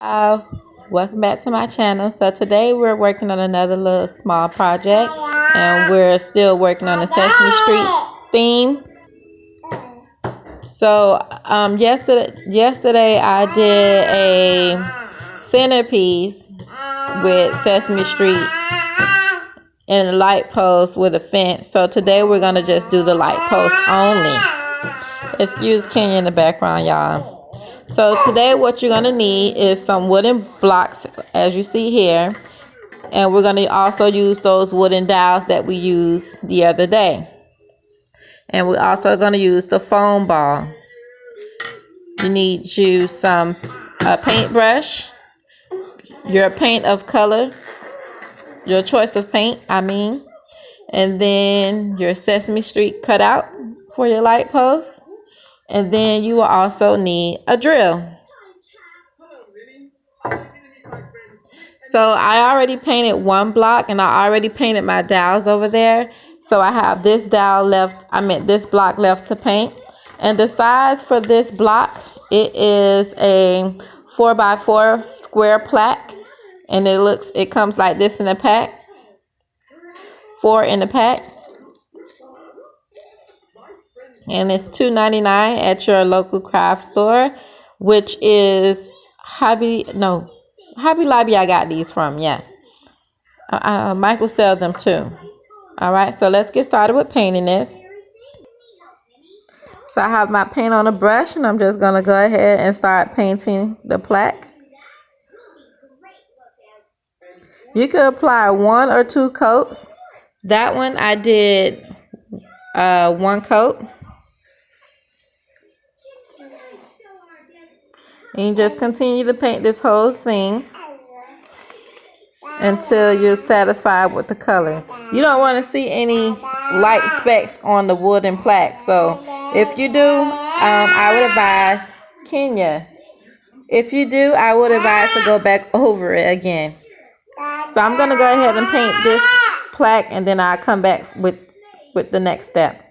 Uh, Welcome back to my channel. So today we're working on another little small project, and we're still working on the Sesame Street theme. So yesterday I did a centerpiece with Sesame Street and a light post with a fence. So today we're gonna just do the light post only. Excuse Kenya in the background, y'all. So today what you're going to need is some wooden blocks, as you see here. And we're going to also use those wooden dowels that we used the other day. And we're also going to use the foam ball. You need some paintbrush, your paint of color, your choice of paint, and then your Sesame Street cutout for your light post. And then you will also need a drill. So I already painted one block, and I already painted my dowels over there. So I have this this block left to paint. And the size for this block, it is a 4x4 square plaque. And it comes like this in a pack. 4 in the pack. And it's $2.99 at your local craft store, which is Hobby Lobby. I got these from, yeah. Michael sells them too. All right, so let's get started with painting this. So I have my paint on a brush, and I'm just gonna go ahead and start painting the plaque. You could apply 1 or 2 coats. That one I did 1 coat. And you just continue to paint this whole thing until you're satisfied with the color. You don't want to see any light specks on the wooden plaque. So if you do, I would advise Kenya. If you do, I would advise to go back over it again. So I'm going to go ahead and paint this plaque, and then I'll come back with the next step.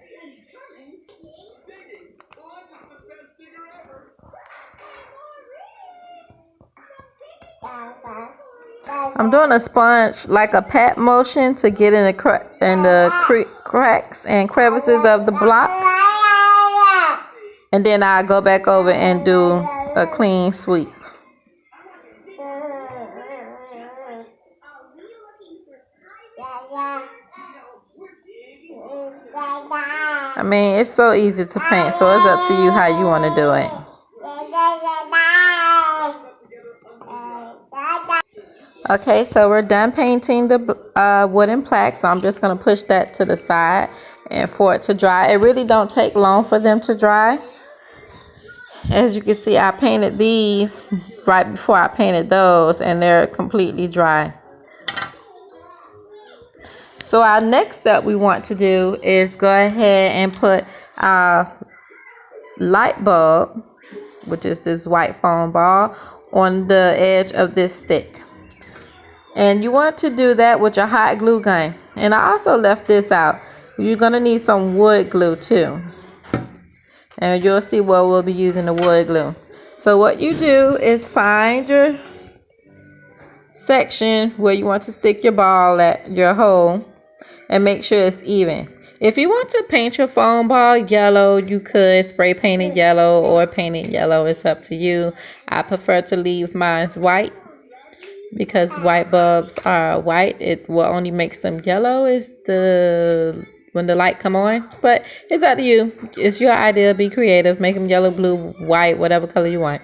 I'm doing a sponge like a pat motion to get in the cracks and crevices of the block. And then I'll go back over and do a clean sweep. It's so easy to paint, so it's up to you how you want to do it. Okay, so we're done painting the wooden plaque, so I'm just going to push that to the side and for it to dry. It really don't take long for them to dry. As you can see, I painted these right before I painted those, and they're completely dry. So our next step we want to do is go ahead and put our light bulb, which is this white foam ball, on the edge of this stick. And you want to do that with your hot glue gun. And I also left this out. You're going to need some wood glue too. And you'll see where we'll be using the wood glue. So what you do is find your section where you want to stick your ball at, your hole, and make sure it's even. If you want to paint your foam ball yellow, you could spray paint it yellow or paint it yellow. It's up to you. I prefer to leave mine white, because white bulbs are white. It what only makes them yellow is when the light come on. But it's up to you. It's your idea. Be creative. Make them yellow, blue, white, whatever color you want.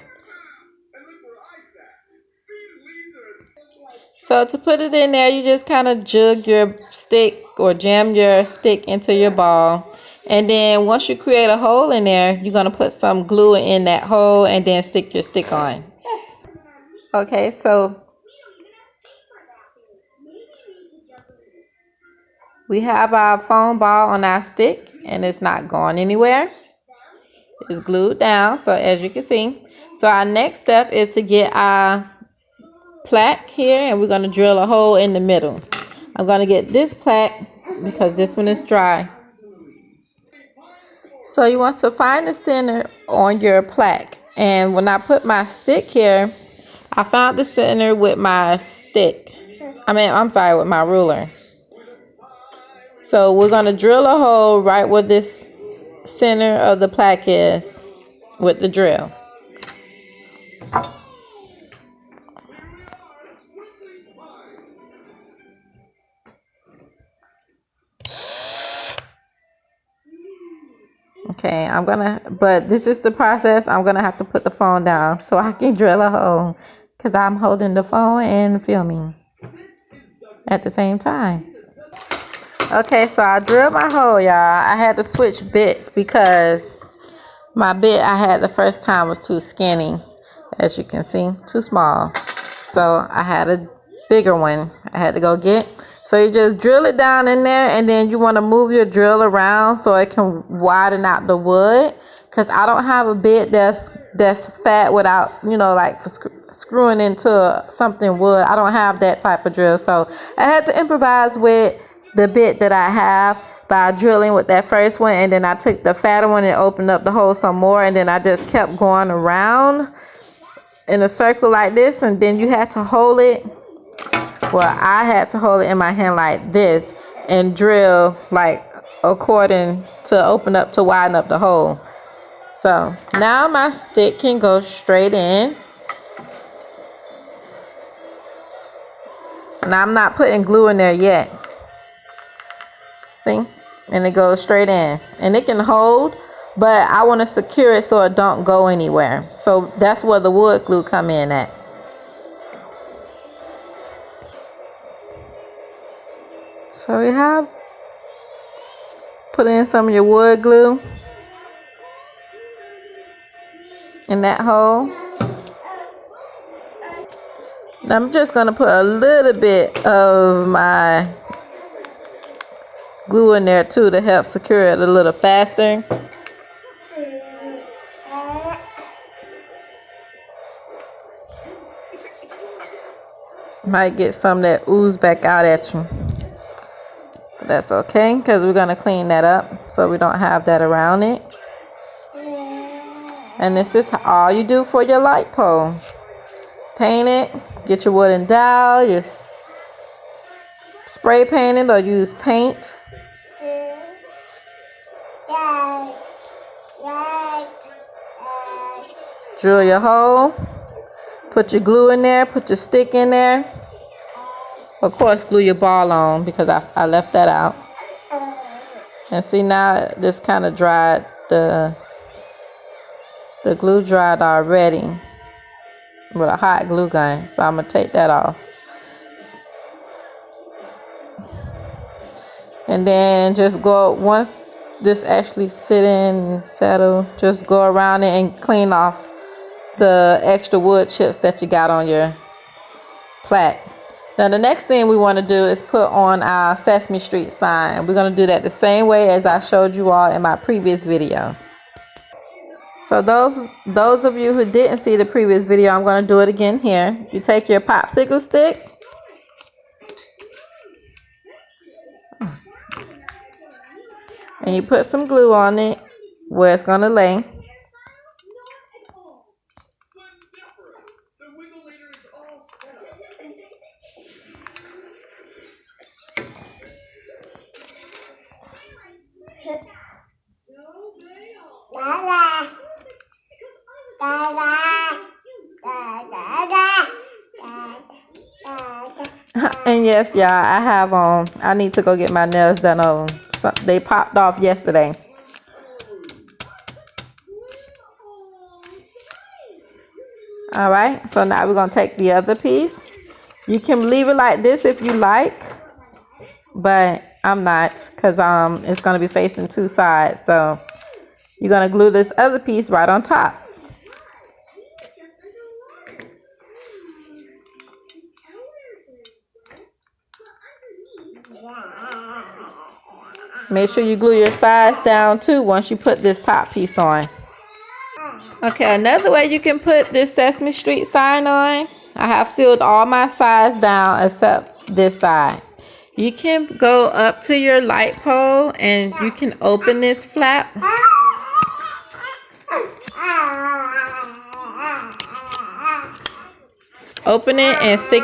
So to put it in there, you just kind of jug your stick or jam your stick into your ball. And then once you create a hole in there, you're going to put some glue in that hole and then stick your stick on. Okay, so we have our foam ball on our stick, and it's not going anywhere. It's glued down, so as you can see. So our next step is to get our plaque here, and we're going to drill a hole in the middle. I'm going to get this plaque because this one is dry. So you want to find the center on your plaque. And when I put my stick here, I found the center with my stick. With my ruler. So we're going to drill a hole right where this center of the plaque is with the drill. Okay, but this is the process. I'm going to have to put the phone down so I can drill a hole because I'm holding the phone and filming at the same time. Okay, so I drilled my hole, y'all. I had to switch bits because my bit I had the first time was too skinny, as you can see, too small. So I had a bigger one I had to go get. So you just drill it down in there, and then you want to move your drill around so it can widen out the wood. Because I don't have a bit that's fat without, like for screwing into something wood. I don't have that type of drill. So I had to improvise with the bit that I have by drilling with that first one, and then I took the fatter one and opened up the hole some more, and then I just kept going around in a circle like this, and then you had to hold it. Well, I had to hold it in my hand like this and drill like according to open up to widen up the hole. So now my stick can go straight in. And I'm not putting glue in there yet. See? And it goes straight in. And it can hold, but I want to secure it so it don't go anywhere. So that's where the wood glue come in at. So we have put in some of your wood glue in that hole. And I'm just going to put a little bit of my glue in there too to help secure it a little faster. Might get some that ooze back out at you. But that's okay, because we're going to clean that up so we don't have that around it. And this is all you do for your light pole. Paint it, get your wooden dowel, just spray paint it or use paint. Drill your hole, put your glue in there, put your stick in there. Of course, glue your ball on because I left that out. And see, now this kind of dried, the glue dried already with a hot glue gun. So I'm going to take that off. And then just go, once this actually sit in and settle, just go around it and clean off the extra wood chips that you got on your plaque. Now the next thing we want to do is put on our Sesame Street sign. We're going to do that the same way as I showed you all in my previous video. So those of you who didn't see the previous video, I'm going to do it again here. You take your popsicle stick. And you put some glue on it where it's going to lay. And yes, y'all, I need to go get my nails done on. So they popped off yesterday. All right, so now we're going to take the other piece. You can leave it like this if you like, but I'm not, because it's going to be facing two sides. So you're going to glue this other piece right on top. Make sure you glue your sides down too once you put this top piece on. Okay, another way you can put this Sesame Street sign on, I have sealed all my sides down except this side. You can go up to your light pole and you can open this flap. Open it and stick